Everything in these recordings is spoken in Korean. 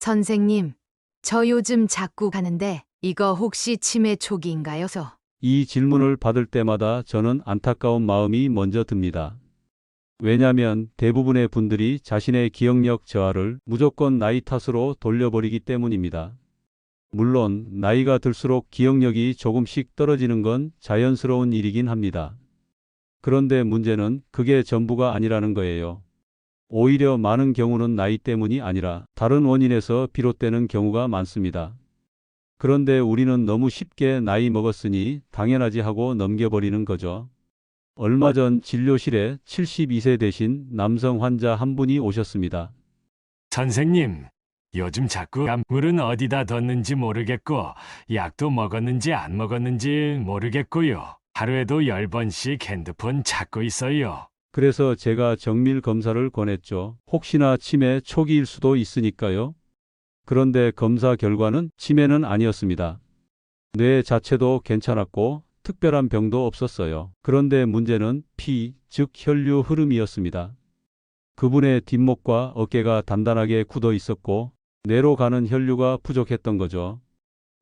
선생님, 저 요즘 자꾸 가는데 이거 혹시 치매 초기인가요? 이 질문을 받을 때마다 저는 안타까운 마음이 먼저 듭니다. 왜냐하면 대부분의 분들이 자신의 기억력 저하를 무조건 나이 탓으로 돌려버리기 때문입니다. 물론 나이가 들수록 기억력이 조금씩 떨어지는 건 자연스러운 일이긴 합니다. 그런데 문제는 그게 전부가 아니라는 거예요. 오히려 많은 경우는 나이 때문이 아니라 다른 원인에서 비롯되는 경우가 많습니다. 그런데 우리는 너무 쉽게 나이 먹었으니 당연하지 하고 넘겨버리는 거죠. 얼마 전 진료실에 72세 되신 남성 환자 한 분이 오셨습니다. 선생님, 요즘 자꾸 약물은 어디다 뒀는지 모르겠고, 약도 먹었는지 안 먹었는지 모르겠고요. 하루에도 10번씩 핸드폰 찾고 있어요. 그래서 제가 정밀 검사를 권했죠. 혹시나 치매 초기일 수도 있으니까요. 그런데 검사 결과는 치매는 아니었습니다. 뇌 자체도 괜찮았고 특별한 병도 없었어요. 그런데 문제는 피, 즉 혈류 흐름이었습니다. 그분의 뒷목과 어깨가 단단하게 굳어 있었고 뇌로 가는 혈류가 부족했던 거죠.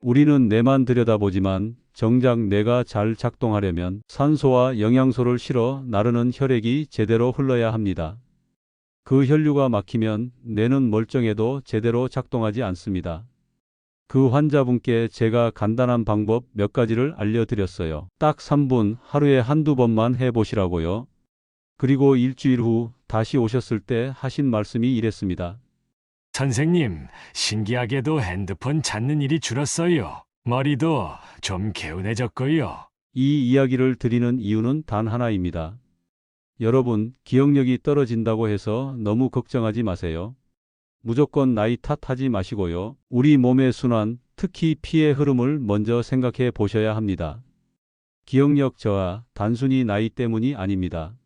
우리는 뇌만 들여다보지만 정작 뇌가 잘 작동하려면 산소와 영양소를 실어 나르는 혈액이 제대로 흘러야 합니다. 그 혈류가 막히면 뇌는 멀쩡해도 제대로 작동하지 않습니다. 그 환자분께 제가 간단한 방법 몇 가지를 알려드렸어요. 딱 3분 하루에 한두 번만 해보시라고요. 그리고 일주일 후 다시 오셨을 때 하신 말씀이 이랬습니다. 선생님, 신기하게도 핸드폰 찾는 일이 줄었어요. 머리도 좀 개운해졌고요. 이 이야기를 드리는 이유는 단 하나입니다. 여러분, 기억력이 떨어진다고 해서 너무 걱정하지 마세요. 무조건 나이 탓하지 마시고요. 우리 몸의 순환, 특히 피의 흐름을 먼저 생각해 보셔야 합니다. 기억력 저하, 단순히 나이 때문이 아닙니다.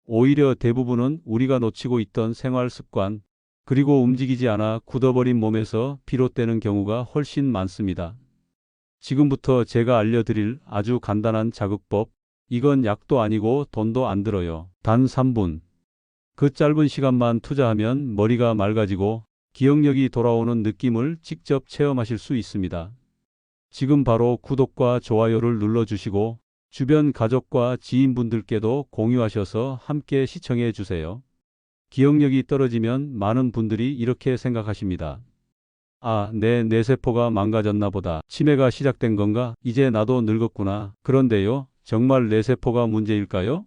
오히려 대부분은 우리가 놓치고 있던 생활 습관, 그리고 움직이지 않아 굳어버린 몸에서 비롯되는 경우가 훨씬 많습니다. 지금부터 제가 알려드릴 아주 간단한 자극법, 이건 약도 아니고 돈도 안 들어요. 단 3분. 그 짧은 시간만 투자하면 머리가 맑아지고 기억력이 돌아오는 느낌을 직접 체험하실 수 있습니다. 지금 바로 구독과 좋아요를 눌러주시고 주변 가족과 지인분들께도 공유하셔서 함께 시청해 주세요. 기억력이 떨어지면 많은 분들이 이렇게 생각하십니다. 아, 내 뇌세포가 망가졌나 보다. 치매가 시작된 건가? 이제 나도 늙었구나. 그런데요, 정말 뇌세포가 문제일까요?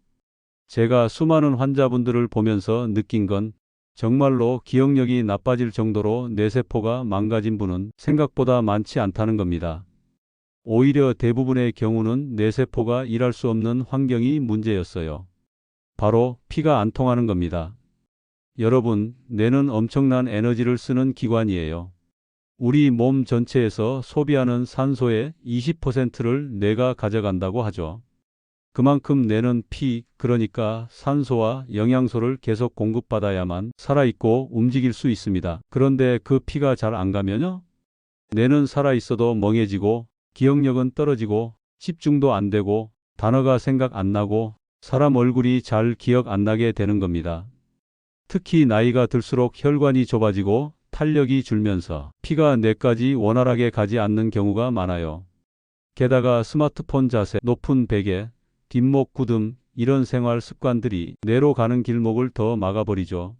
제가 수많은 환자분들을 보면서 느낀 건 정말로 기억력이 나빠질 정도로 뇌세포가 망가진 분은 생각보다 많지 않다는 겁니다. 오히려 대부분의 경우는 뇌세포가 일할 수 없는 환경이 문제였어요. 바로 피가 안 통하는 겁니다. 여러분, 뇌는 엄청난 에너지를 쓰는 기관이에요. 우리 몸 전체에서 소비하는 산소의 20%를 뇌가 가져간다고 하죠. 그만큼 뇌는 피, 그러니까 산소와 영양소를 계속 공급받아야만 살아있고 움직일 수 있습니다. 그런데 그 피가 잘 안 가면요? 뇌는 살아있어도 멍해지고 기억력은 떨어지고 집중도 안 되고 단어가 생각 안 나고 사람 얼굴이 잘 기억 안 나게 되는 겁니다. 특히 나이가 들수록 혈관이 좁아지고 탄력이 줄면서 피가 뇌까지 원활하게 가지 않는 경우가 많아요. 게다가 스마트폰 자세, 높은 베개, 뒷목 굳음 이런 생활 습관들이 뇌로 가는 길목을 더 막아버리죠.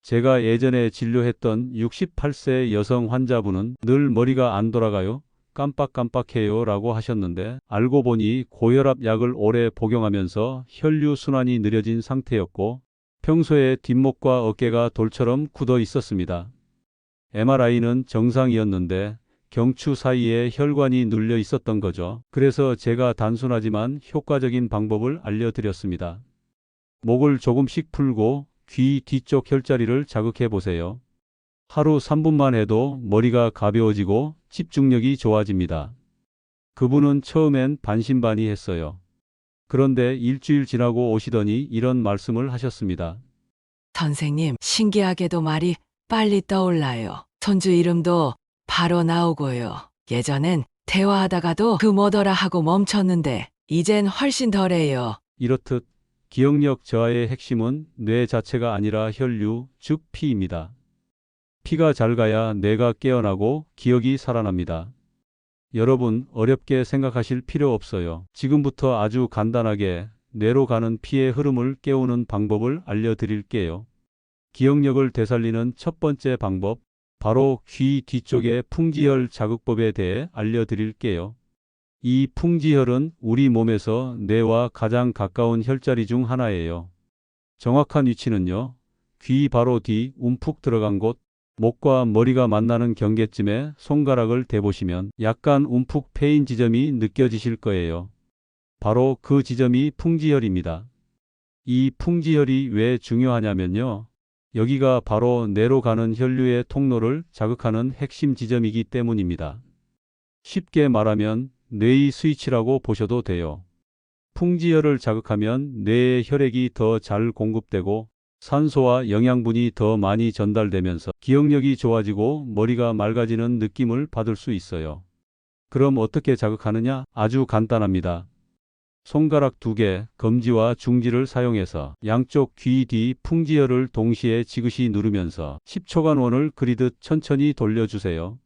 제가 예전에 진료했던 68세 여성 환자분은 늘 머리가 안 돌아가요. 깜빡깜빡해요 라고 하셨는데 알고 보니 고혈압 약을 오래 복용하면서 혈류 순환이 느려진 상태였고 평소에 뒷목과 어깨가 돌처럼 굳어 있었습니다. MRI는 정상이었는데 경추 사이에 혈관이 눌려 있었던 거죠. 그래서 제가 단순하지만 효과적인 방법을 알려드렸습니다. 목을 조금씩 풀고 귀 뒤쪽 혈자리를 자극해 보세요. 하루 3분만 해도 머리가 가벼워지고 집중력이 좋아집니다. 그분은 처음엔 반신반의했어요. 그런데 일주일 지나고 오시더니 이런 말씀을 하셨습니다. 선생님, 신기하게도 말이 빨리 떠올라요. 손주 이름도 바로 나오고요. 예전엔 대화하다가도 그 뭐더라 하고 멈췄는데 이젠 훨씬 덜해요. 이렇듯 기억력 저하의 핵심은 뇌 자체가 아니라 혈류, 즉 피입니다. 피가 잘 가야 뇌가 깨어나고 기억이 살아납니다. 여러분, 어렵게 생각하실 필요 없어요. 지금부터 아주 간단하게 뇌로 가는 피의 흐름을 깨우는 방법을 알려드릴게요. 기억력을 되살리는 첫 번째 방법, 바로 귀 뒤쪽의 풍지혈 자극법에 대해 알려드릴게요. 이 풍지혈은 우리 몸에서 뇌와 가장 가까운 혈자리 중 하나예요. 정확한 위치는요, 귀 바로 뒤 움푹 들어간 곳, 목과 머리가 만나는 경계쯤에 손가락을 대보시면 약간 움푹 패인 지점이 느껴지실 거예요. 바로 그 지점이 풍지혈입니다. 이 풍지혈이 왜 중요하냐면요, 여기가 바로 뇌로 가는 혈류의 통로를 자극하는 핵심 지점이기 때문입니다. 쉽게 말하면 뇌의 스위치라고 보셔도 돼요. 풍지혈을 자극하면 뇌에 혈액이 더 잘 공급되고 산소와 영양분이 더 많이 전달되면서 기억력이 좋아지고 머리가 맑아지는 느낌을 받을 수 있어요. 그럼 어떻게 자극하느냐? 아주 간단합니다. 손가락 2개, 검지와 중지를 사용해서 양쪽 귀 뒤 풍지혈을 동시에 지그시 누르면서 10초간 원을 그리듯 천천히 돌려주세요.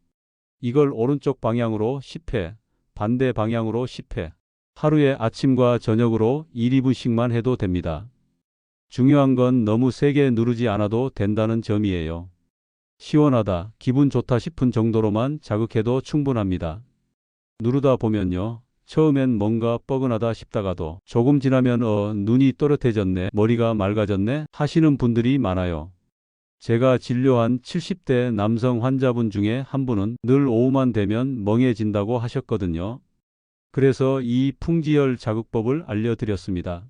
이걸 오른쪽 방향으로 10회, 반대 방향으로 10회, 하루에 아침과 저녁으로 1, 2분씩만 해도 됩니다. 중요한 건 너무 세게 누르지 않아도 된다는 점이에요. 시원하다, 기분 좋다 싶은 정도로만 자극해도 충분합니다. 누르다 보면요, 처음엔 뭔가 뻐근하다 싶다가도 조금 지나면 눈이 또렷해졌네, 머리가 맑아졌네 하시는 분들이 많아요. 제가 진료한 70대 남성 환자분 중에 한 분은 늘 오후만 되면 멍해진다고 하셨거든요. 그래서 이 풍지혈 자극법을 알려드렸습니다.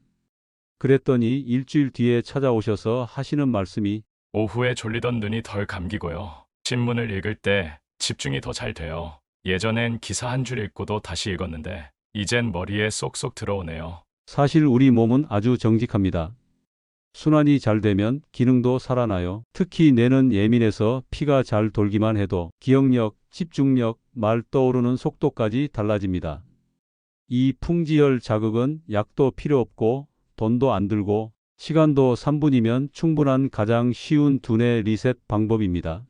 그랬더니 일주일 뒤에 찾아오셔서 하시는 말씀이 오후에 졸리던 눈이 덜 감기고요. 신문을 읽을 때 집중이 더 잘 돼요. 예전엔 기사 한 줄 읽고도 다시 읽었는데 이젠 머리에 쏙쏙 들어오네요. 사실 우리 몸은 아주 정직합니다. 순환이 잘 되면 기능도 살아나요. 특히 뇌는 예민해서 피가 잘 돌기만 해도 기억력, 집중력, 말 떠오르는 속도까지 달라집니다. 이 풍지혈 자극은 약도 필요 없고 돈도 안 들고 시간도 3분이면 충분한 가장 쉬운 두뇌 리셋 방법입니다.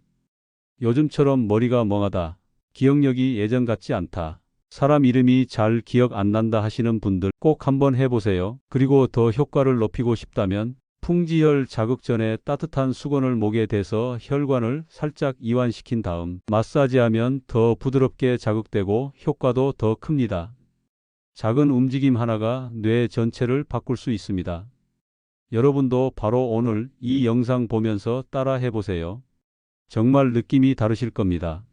요즘처럼 머리가 멍하다, 기억력이 예전 같지 않다, 사람 이름이 잘 기억 안 난다 하시는 분들 꼭 한번 해보세요. 그리고 더 효과를 높이고 싶다면 풍지혈 자극 전에 따뜻한 수건을 목에 대서 혈관을 살짝 이완시킨 다음 마사지하면 더 부드럽게 자극되고 효과도 더 큽니다. 작은 움직임 하나가 뇌 전체를 바꿀 수 있습니다. 여러분도 바로 오늘 이 영상 보면서 따라 해보세요. 정말 느낌이 다르실 겁니다.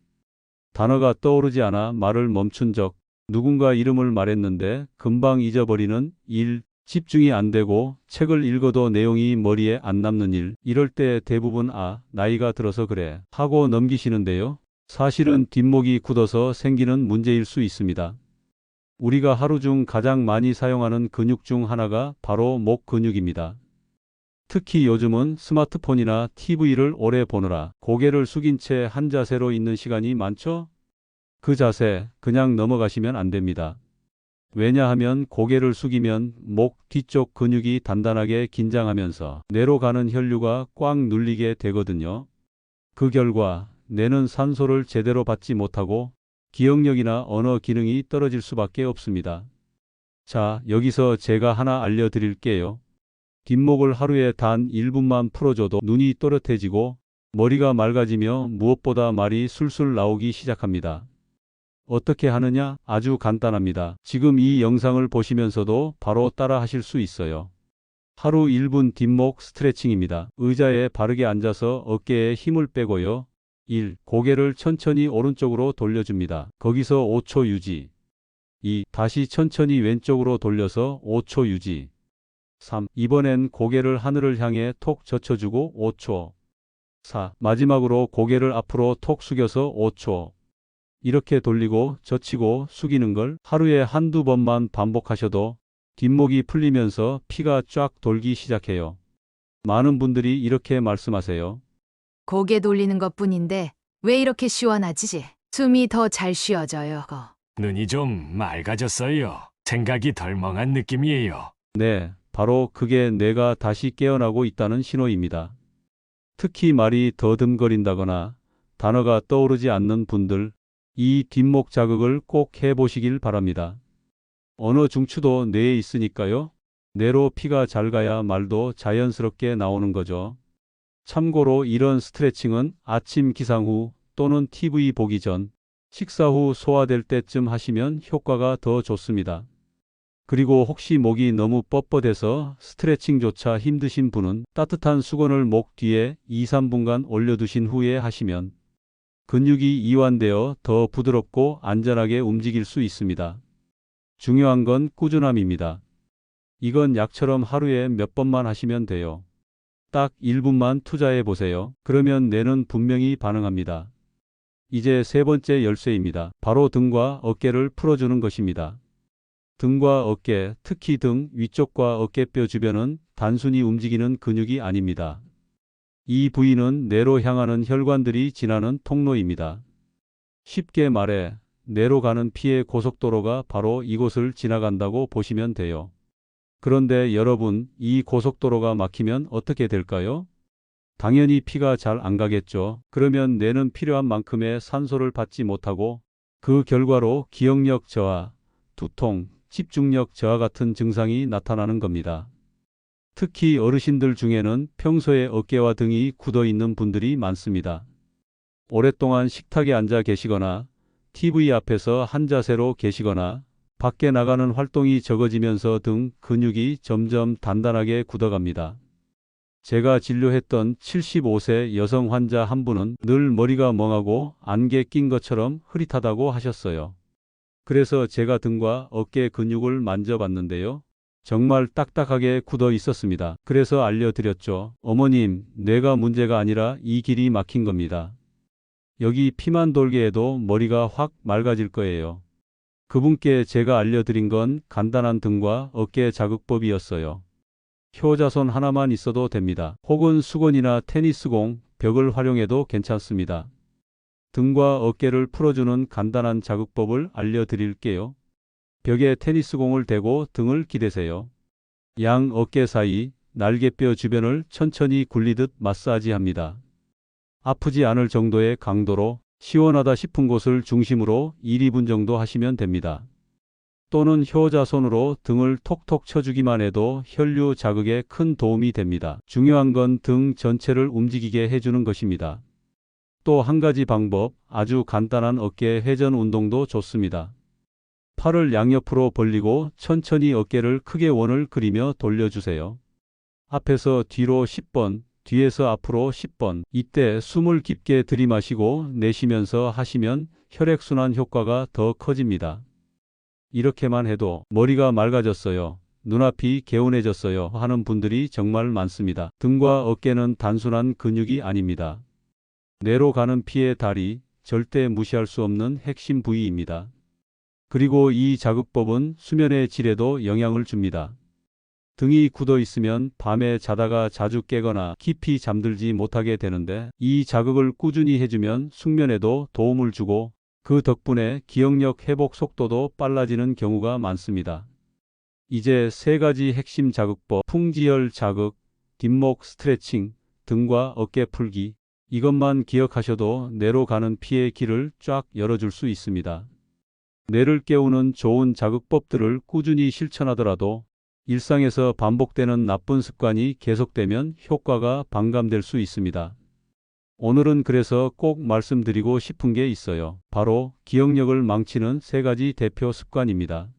단어가 떠오르지 않아 말을 멈춘 적, 누군가 이름을 말했는데 금방 잊어버리는 일, 집중이 안 되고 책을 읽어도 내용이 머리에 안 남는 일, 이럴 때 대부분 나이가 들어서 그래 하고 넘기시는데요. 사실은 뒷목이 굳어서 생기는 문제일 수 있습니다. 우리가 하루 중 가장 많이 사용하는 근육 중 하나가 바로 목 근육입니다. 특히 요즘은 스마트폰이나 TV를 오래 보느라 고개를 숙인 채 한 자세로 있는 시간이 많죠? 그 자세 그냥 넘어가시면 안 됩니다. 왜냐하면 고개를 숙이면 목 뒤쪽 근육이 단단하게 긴장하면서 뇌로 가는 혈류가 꽉 눌리게 되거든요. 그 결과 뇌는 산소를 제대로 받지 못하고 기억력이나 언어 기능이 떨어질 수밖에 없습니다. 자, 여기서 제가 하나 알려드릴게요. 뒷목을 하루에 단 1분만 풀어줘도 눈이 또렷해지고 머리가 맑아지며 무엇보다 말이 술술 나오기 시작합니다. 어떻게 하느냐? 아주 간단합니다. 지금 이 영상을 보시면서도 바로 따라 하실 수 있어요. 하루 1분 뒷목 스트레칭입니다. 의자에 바르게 앉아서 어깨에 힘을 빼고요. 1. 고개를 천천히 오른쪽으로 돌려줍니다. 거기서 5초 유지. 2. 다시 천천히 왼쪽으로 돌려서 5초 유지. 3. 이번엔 고개를 하늘을 향해 톡 젖혀주고 5초. 4. 마지막으로 고개를 앞으로 톡 숙여서 5초. 이렇게 돌리고 젖히고 숙이는 걸 하루에 한두 번만 반복하셔도 뒷목이 풀리면서 피가 쫙 돌기 시작해요. 많은 분들이 이렇게 말씀하세요. 고개 돌리는 것뿐인데 왜 이렇게 시원하지? 숨이 더 잘 쉬어져요. 눈이 좀 맑아졌어요. 생각이 덜 멍한 느낌이에요. 네, 바로 그게 뇌가 다시 깨어나고 있다는 신호입니다. 특히 말이 더듬거린다거나 단어가 떠오르지 않는 분들, 이 뒷목 자극을 꼭 해보시길 바랍니다. 언어 중추도 뇌에 있으니까요. 뇌로 피가 잘 가야 말도 자연스럽게 나오는 거죠. 참고로 이런 스트레칭은 아침 기상 후 또는 TV 보기 전, 식사 후 소화될 때쯤 하시면 효과가 더 좋습니다. 그리고 혹시 목이 너무 뻣뻣해서 스트레칭조차 힘드신 분은 따뜻한 수건을 목 뒤에 2-3분간 올려두신 후에 하시면 근육이 이완되어 더 부드럽고 안전하게 움직일 수 있습니다. 중요한 건 꾸준함입니다. 이건 약처럼 하루에 몇 번만 하시면 돼요. 딱 1분만 투자해 보세요. 그러면 뇌는 분명히 반응합니다. 이제 세 번째 열쇠입니다. 바로 등과 어깨를 풀어주는 것입니다. 등과 어깨, 특히 등 위쪽과 어깨뼈 주변은 단순히 움직이는 근육이 아닙니다. 이 부위는 뇌로 향하는 혈관들이 지나는 통로입니다. 쉽게 말해 뇌로 가는 피의 고속도로가 바로 이곳을 지나간다고 보시면 돼요. 그런데 여러분, 이 고속도로가 막히면 어떻게 될까요? 당연히 피가 잘 안 가겠죠. 그러면 뇌는 필요한 만큼의 산소를 받지 못하고 그 결과로 기억력 저하, 두통, 집중력 저하 같은 증상이 나타나는 겁니다. 특히 어르신들 중에는 평소에 어깨와 등이 굳어 있는 분들이 많습니다. 오랫동안 식탁에 앉아 계시거나 TV 앞에서 한 자세로 계시거나 밖에 나가는 활동이 적어지면서 등 근육이 점점 단단하게 굳어갑니다. 제가 진료했던 75세 여성 환자 한 분은 늘 머리가 멍하고 안개 낀 것처럼 흐릿하다고 하셨어요. 그래서 제가 등과 어깨 근육을 만져봤는데요. 정말 딱딱하게 굳어 있었습니다. 그래서 알려드렸죠. 어머님, 뇌가 문제가 아니라 이 길이 막힌 겁니다. 여기 피만 돌게 해도 머리가 확 맑아질 거예요. 그분께 제가 알려드린 건 간단한 등과 어깨 자극법이었어요. 효자손 하나만 있어도 됩니다. 혹은 수건이나 테니스공, 벽을 활용해도 괜찮습니다. 등과 어깨를 풀어주는 간단한 자극법을 알려드릴게요. 벽에 테니스공을 대고 등을 기대세요. 양 어깨 사이, 날개뼈 주변을 천천히 굴리듯 마사지합니다. 아프지 않을 정도의 강도로 시원하다 싶은 곳을 중심으로 1-2분 정도 하시면 됩니다. 또는 효자손으로 등을 톡톡 쳐주기만 해도 혈류 자극에 큰 도움이 됩니다. 중요한 건 등 전체를 움직이게 해주는 것입니다. 또 한 가지 방법, 아주 간단한 어깨 회전 운동도 좋습니다. 팔을 양옆으로 벌리고 천천히 어깨를 크게 원을 그리며 돌려주세요. 앞에서 뒤로 10번, 뒤에서 앞으로 10번. 이때 숨을 깊게 들이마시고 내쉬면서 하시면 혈액순환 효과가 더 커집니다. 이렇게만 해도 머리가 맑아졌어요, 눈앞이 개운해졌어요 하는 분들이 정말 많습니다. 등과 어깨는 단순한 근육이 아닙니다. 뇌로 가는 피의 다리, 절대 무시할 수 없는 핵심 부위입니다. 그리고 이 자극법은 수면의 질에도 영향을 줍니다. 등이 굳어 있으면 밤에 자다가 자주 깨거나 깊이 잠들지 못하게 되는데 이 자극을 꾸준히 해주면 숙면에도 도움을 주고 그 덕분에 기억력 회복 속도도 빨라지는 경우가 많습니다. 이제 세 가지 핵심 자극법, 풍지혈 자극, 뒷목 스트레칭, 등과 어깨 풀기. 이것만 기억하셔도 뇌로 가는 피의 길을 쫙 열어줄 수 있습니다. 뇌를 깨우는 좋은 자극법들을 꾸준히 실천하더라도 일상에서 반복되는 나쁜 습관이 계속되면 효과가 반감될 수 있습니다. 오늘은 그래서 꼭 말씀드리고 싶은 게 있어요. 바로 기억력을 망치는 세 가지 대표 습관입니다.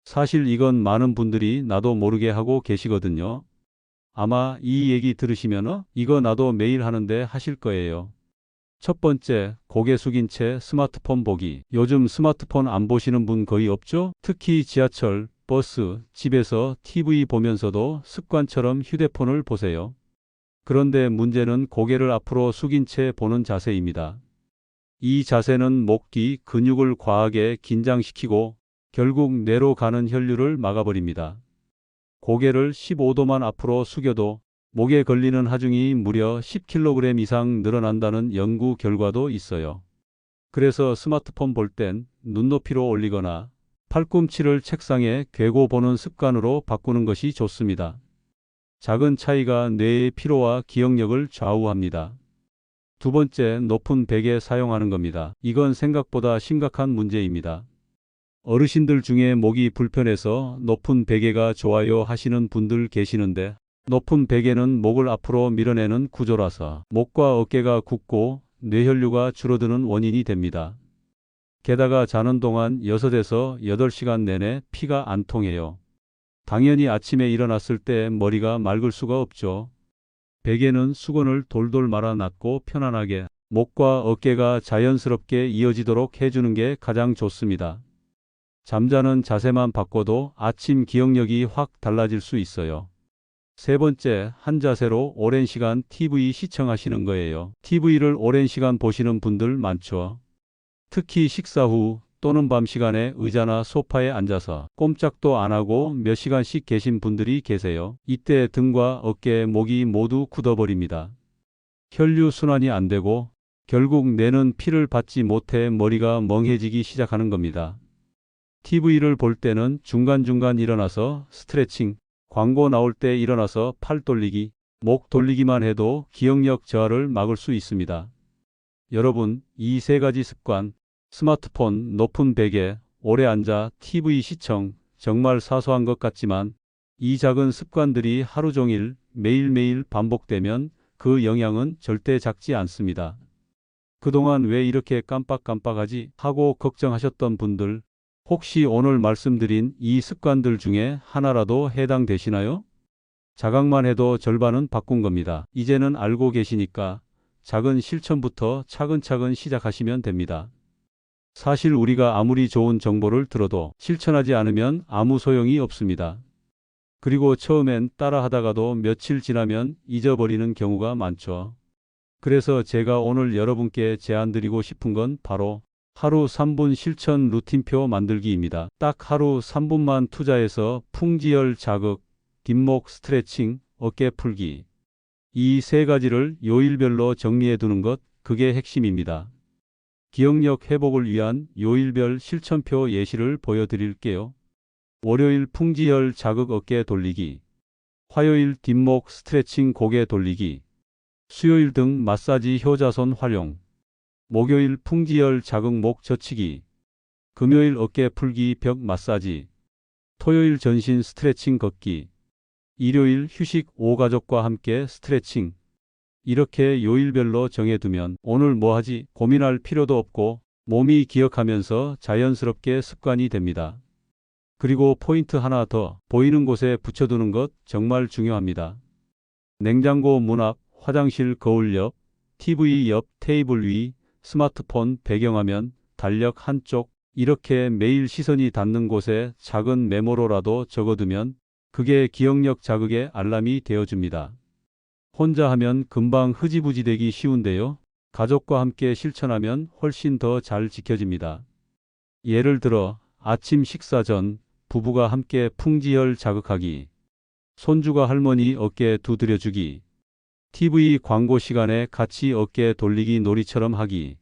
사실 이건 많은 분들이 나도 모르게 하고 계시거든요. 아마 이 얘기 들으시면 이거 나도 매일 하는데 하실 거예요. 첫 번째, 고개 숙인 채 스마트폰 보기. 요즘 스마트폰 안 보시는 분 거의 없죠? 특히 지하철, 버스, 집에서 TV 보면서도 습관처럼 휴대폰을 보세요. 그런데 문제는 고개를 앞으로 숙인 채 보는 자세입니다. 이 자세는 목 뒤 근육을 과하게 긴장시키고 결국 뇌로 가는 혈류를 막아버립니다. 고개를 15도만 앞으로 숙여도 목에 걸리는 하중이 무려 10kg 이상 늘어난다는 연구 결과도 있어요. 그래서 스마트폰 볼 땐 눈높이로 올리거나 팔꿈치를 책상에 괴고 보는 습관으로 바꾸는 것이 좋습니다. 작은 차이가 뇌의 피로와 기억력을 좌우합니다. 두 번째, 높은 베개 사용하는 겁니다. 이건 생각보다 심각한 문제입니다. 어르신들 중에 목이 불편해서 높은 베개가 좋아요 하시는 분들 계시는데 높은 베개는 목을 앞으로 밀어내는 구조라서 목과 어깨가 굳고 뇌혈류가 줄어드는 원인이 됩니다. 게다가 자는 동안 6에서 8시간 내내 피가 안 통해요. 당연히 아침에 일어났을 때 머리가 맑을 수가 없죠. 베개는 수건을 돌돌 말아놨고 편안하게 목과 어깨가 자연스럽게 이어지도록 해주는 게 가장 좋습니다. 잠자는 자세만 바꿔도 아침 기억력이 확 달라질 수 있어요. 세 번째, 한 자세로 오랜 시간 TV 시청하시는 거예요. TV를 오랜 시간 보시는 분들 많죠. 특히 식사 후 또는 밤 시간에 의자나 소파에 앉아서 꼼짝도 안 하고 몇 시간씩 계신 분들이 계세요. 이때 등과 어깨, 목이 모두 굳어버립니다. 혈류 순환이 안 되고 결국 뇌는 피를 받지 못해 머리가 멍해지기 시작하는 겁니다. TV를 볼 때는 중간중간 일어나서 스트레칭, 광고 나올 때 일어나서 팔 돌리기, 목 돌리기만 해도 기억력 저하를 막을 수 있습니다. 여러분, 이 세 가지 습관, 스마트폰, 높은 베개, 오래 앉아 TV 시청, 정말 사소한 것 같지만 이 작은 습관들이 하루 종일 매일매일 반복되면 그 영향은 절대 작지 않습니다. 그동안 왜 이렇게 깜빡깜빡하지 하고 걱정하셨던 분들, 혹시 오늘 말씀드린 이 습관들 중에 하나라도 해당되시나요? 자각만 해도 절반은 바꾼 겁니다. 이제는 알고 계시니까 작은 실천부터 차근차근 시작하시면 됩니다. 사실 우리가 아무리 좋은 정보를 들어도 실천하지 않으면 아무 소용이 없습니다. 그리고 처음엔 따라하다가도 며칠 지나면 잊어버리는 경우가 많죠. 그래서 제가 오늘 여러분께 제안드리고 싶은 건 바로 하루 3분 실천 루틴표 만들기입니다. 딱 하루 3분만 투자해서 풍지열 자극, 뒷목 스트레칭, 어깨 풀기. 이 세 가지를 요일별로 정리해 두는 것, 그게 핵심입니다. 기억력 회복을 위한 요일별 실천표 예시를 보여드릴게요. 월요일 풍지열 자극 어깨 돌리기, 화요일 뒷목 스트레칭 고개 돌리기, 수요일 등 마사지 효자손 활용, 목요일 풍지열 자극 목 젖히기, 금요일 어깨 풀기 벽 마사지, 토요일 전신 스트레칭 걷기, 일요일 휴식 오가족과 함께 스트레칭. 이렇게 요일별로 정해두면 오늘 뭐 하지 고민할 필요도 없고 몸이 기억하면서 자연스럽게 습관이 됩니다. 그리고 포인트 하나 더, 보이는 곳에 붙여두는 것 정말 중요합니다. 냉장고 문 앞, 화장실 거울 옆, TV 옆 테이블 위, 스마트폰 배경화면, 달력 한쪽, 이렇게 매일 시선이 닿는 곳에 작은 메모로라도 적어두면 그게 기억력 자극의 알람이 되어줍니다. 혼자 하면 금방 흐지부지 되기 쉬운데요. 가족과 함께 실천하면 훨씬 더 잘 지켜집니다. 예를 들어 아침 식사 전 부부가 함께 풍지열 자극하기, 손주가 할머니 어깨 두드려주기, TV 광고 시간에 같이 어깨 돌리기 놀이처럼 하기.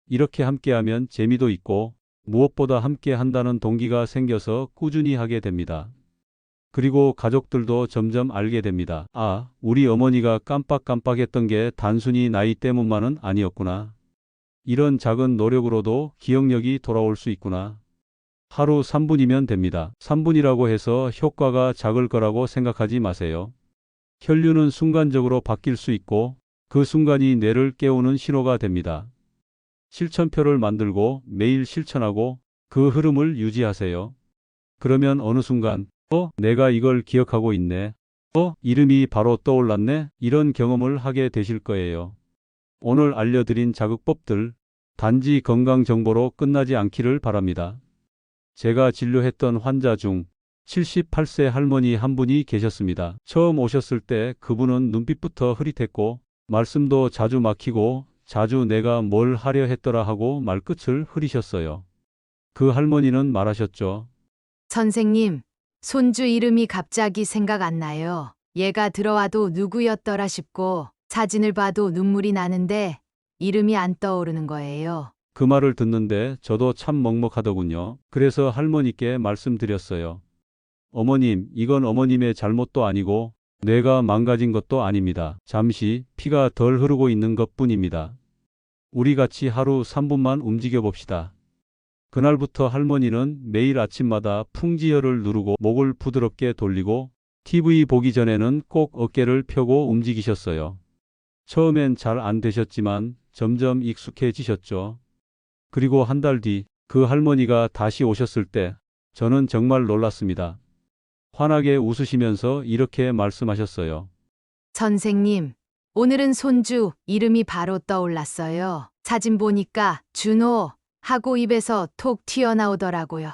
이렇게 함께하면 재미도 있고 무엇보다 함께 한다는 동기가 생겨서 꾸준히 하게 됩니다. 그리고 가족들도 점점 알게 됩니다. 아, 우리 어머니가 깜빡깜빡했던 게 단순히 나이 때문만은 아니었구나. 이런 작은 노력으로도 기억력이 돌아올 수 있구나. 하루 3분이면 됩니다. 3분이라고 해서 효과가 작을 거라고 생각하지 마세요. 혈류는 순간적으로 바뀔 수 있고 그 순간이 뇌를 깨우는 신호가 됩니다. 실천표를 만들고 매일 실천하고 그 흐름을 유지하세요. 그러면 어느 순간 내가 이걸 기억하고 있네. 이름이 바로 떠올랐네. 이런 경험을 하게 되실 거예요. 오늘 알려드린 자극법들 단지 건강 정보로 끝나지 않기를 바랍니다. 제가 진료했던 환자 중 78세 할머니 한 분이 계셨습니다. 처음 오셨을 때 그분은 눈빛부터 흐릿했고 말씀도 자주 막히고 자주 내가 뭘 하려 했더라 하고 말끝을 흐리셨어요. 그 할머니는 말하셨죠. 선생님, 손주 이름이 갑자기 생각 안 나요. 얘가 들어와도 누구였더라 싶고 사진을 봐도 눈물이 나는데 이름이 안 떠오르는 거예요. 그 말을 듣는데 저도 참 먹먹하더군요. 그래서 할머니께 말씀드렸어요. 어머님, 이건 어머님의 잘못도 아니고 뇌가 망가진 것도 아닙니다. 잠시 피가 덜 흐르고 있는 것뿐입니다. 우리 같이 하루 3분만 움직여 봅시다. 그날부터 할머니는 매일 아침마다 풍지혈을 누르고 목을 부드럽게 돌리고 TV 보기 전에는 꼭 어깨를 펴고 움직이셨어요. 처음엔 잘 안 되셨지만 점점 익숙해지셨죠. 그리고 한 달 뒤 그 할머니가 다시 오셨을 때 저는 정말 놀랐습니다. 환하게 웃으시면서 이렇게 말씀하셨어요. 선생님, 오늘은 손주 이름이 바로 떠올랐어요. 사진 보니까 준호 하고 입에서 톡 튀어나오더라고요.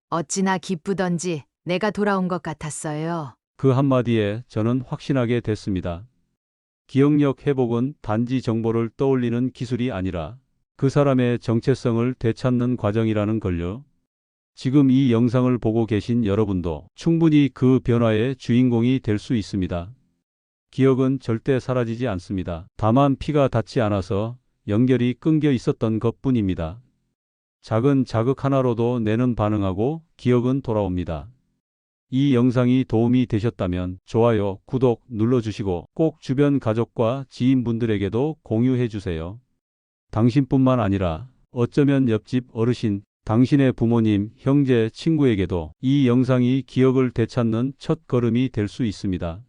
어찌나 기쁘던지 내가 돌아온 것 같았어요. 그 한마디에 저는 확신하게 됐습니다. 기억력 회복은 단지 정보를 떠올리는 기술이 아니라 그 사람의 정체성을 되찾는 과정이라는 걸요. 지금 이 영상을 보고 계신 여러분도 충분히 그 변화의 주인공이 될 수 있습니다. 기억은 절대 사라지지 않습니다. 다만 피가 닿지 않아서 연결이 끊겨 있었던 것뿐입니다. 작은 자극 하나로도 뇌는 반응하고 기억은 돌아옵니다. 이 영상이 도움이 되셨다면 좋아요, 구독 눌러주시고 꼭 주변 가족과 지인분들에게도 공유해 주세요. 당신뿐만 아니라 어쩌면 옆집 어르신, 당신의 부모님, 형제, 친구에게도 이 영상이 기억을 되찾는 첫 걸음이 될 수 있습니다.